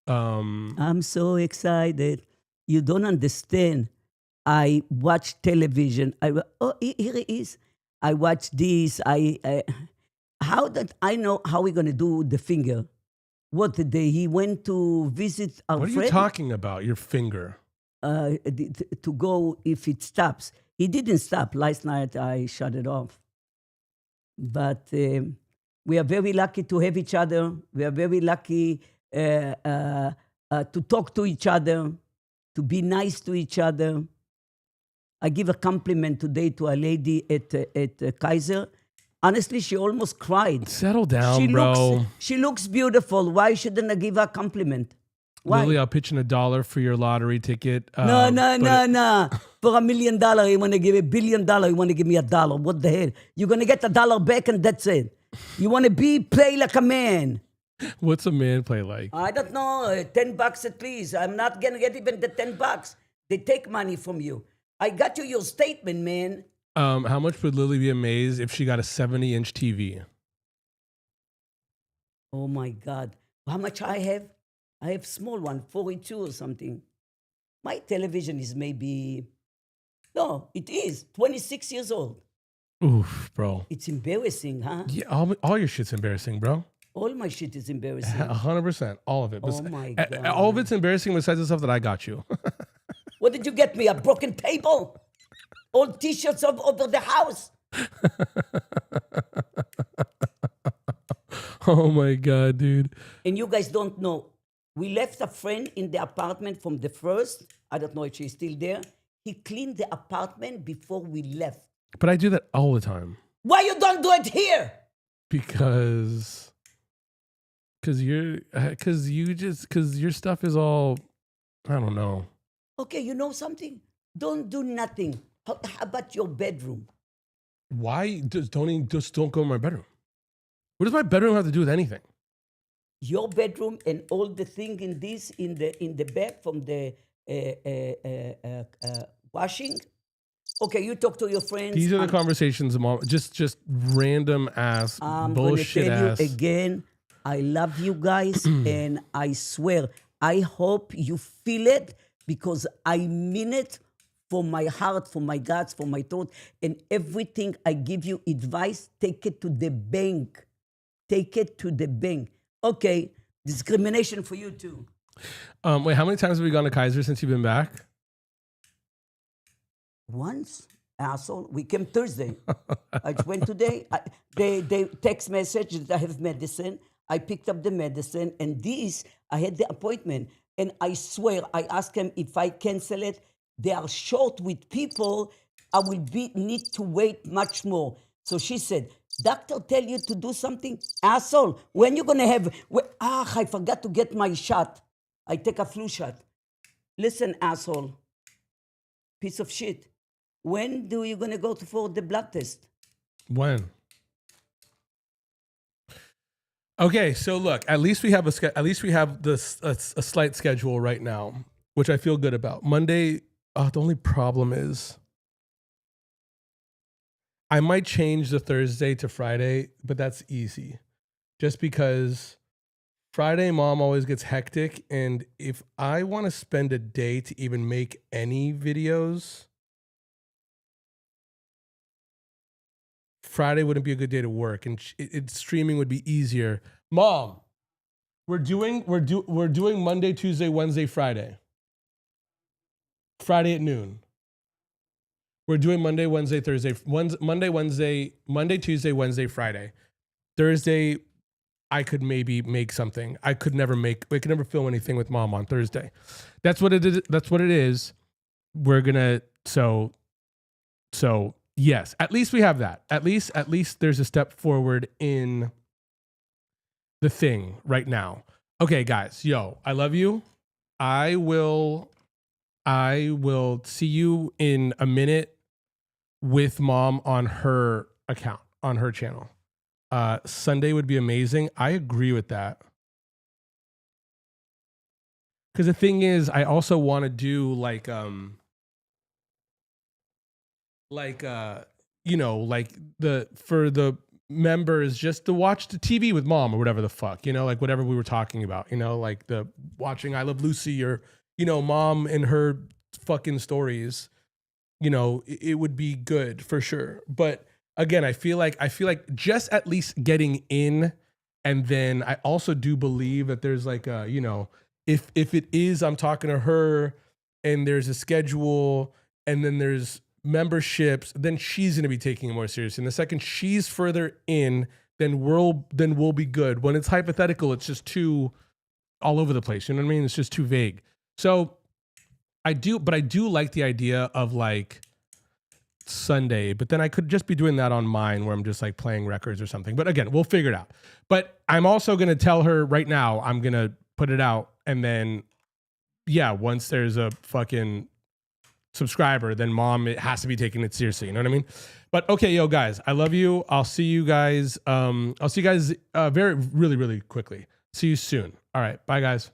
I'm so excited. You don't understand. I watch television. Here it is. I watch this. How that I know how we're gonna do the finger. What the day he went to visit our What are friend you talking about? Your finger. to go if it stops. He didn't stop. Last night I shut it off. But we are very lucky to have each other. We are very lucky to talk to each other, to be nice to each other. I give a compliment today to a lady at Kaiser. Honestly, she almost cried. Settle down, bro. She looks beautiful. Why shouldn't I give her a compliment? Why? Lily, I'll pitch in $1 for your lottery ticket. No. but For $1 million, you want to give $1 billion, you want to give me $1. What the hell? You're going to get $1 back and that's it. You want to play like a man. What's a man play like? I don't know, $10 at least. I'm not going to get even the $10. They take money from you. I got you your statement, man. How much would Lily be amazed if she got a 70-inch TV? Oh my God. How much I have? I have small one, 42 or something. My television is maybe, no, it is 26 years old. Oof, bro. It's embarrassing, huh? Yeah, all your shit's embarrassing, bro. All my shit is embarrassing. 100%. All of it. Oh my All of God. it's embarrassing besides the stuff that I got you. What did you get me? A broken table? Old t-shirts over the house? Oh my God, dude. And you guys don't know. We left a friend in the apartment from the first. I don't know if she's still there. He cleaned the apartment before we left. But I do that all the time Why you don't do it here? because Because your stuff is all, I don't know. Okay, you know something? Don't do nothing. How about your bedroom? Why don't go in my bedroom? What does my bedroom have to do with anything? Your bedroom and all the thing in the bag from the washing. Okay, you talk to your friends. These are the conversations, Mom. Just random ass I'm bullshit gonna tell ass. you again, I love you guys, and I swear, I hope you feel it because I mean it from my heart, from my guts, from my thought, and everything I give you advice, take it to the bank. Take it to the bank. Okay, discrimination for you too. Wait, how many times have we gone to Kaiser since you've been back? Once, asshole. We came Thursday. I went today. They text message that I have medicine. I picked up the medicine, and I had the appointment. And I swear, I asked them if I cancel it. They are short with people. I will need to wait much more. So she said, doctor tell you to do something? Asshole, when you going to have... I forgot to get my shot. I take a flu shot. Listen, asshole. Piece of shit. When do you going to go for the blood test? When? Okay, so look, at least we have a slight schedule right now, which I feel good about. Monday, the only problem is I might change the Thursday to Friday, but that's easy. Just because Friday, Mom always gets hectic, and if I want to spend a day to even make any videos, Friday wouldn't be a good day to work, and streaming would be easier. Mom, we're doing Monday, Tuesday, Wednesday, Friday. Friday at noon. We're doing Monday, Wednesday, Thursday. Monday, Tuesday, Wednesday, Friday. Thursday, I could maybe make something. I could never film anything with Mom on Thursday. That's what it is. That's what it is. We're gonna so yes. At least we have that. At least there's a step forward in the thing right now. Okay, guys. Yo, I love you. I will see you in a minute with Mom on her account, on her channel. Sunday would be amazing. I agree with that. Because the thing is, I also want to do like for the members just to watch the TV with Mom or whatever the fuck, like whatever we were talking about, like the watching I Love Lucy or, Mom and her fucking stories, it would be good for sure. But again, I feel like just at least getting in, and then I also do believe that there's like a, if it is, I'm talking to her and there's a schedule and then there's memberships, then she's going to be taking it more seriously. And the second she's further in, then we'll be good. When it's hypothetical, it's just too all over the place. You know what I mean? It's just too vague. So I do like the idea of like Sunday, but then I could just be doing that on mine where I'm just like playing records or something. But again, we'll figure it out. But I'm also going to tell her right now, I'm going to put it out. And then, yeah, once there's a fucking subscriber, then Mom, it has to be taking it seriously. You know what I mean? But okay, yo, guys, I love you. I'll see you guys. Very, really, really quickly. See you soon. All right. Bye, guys.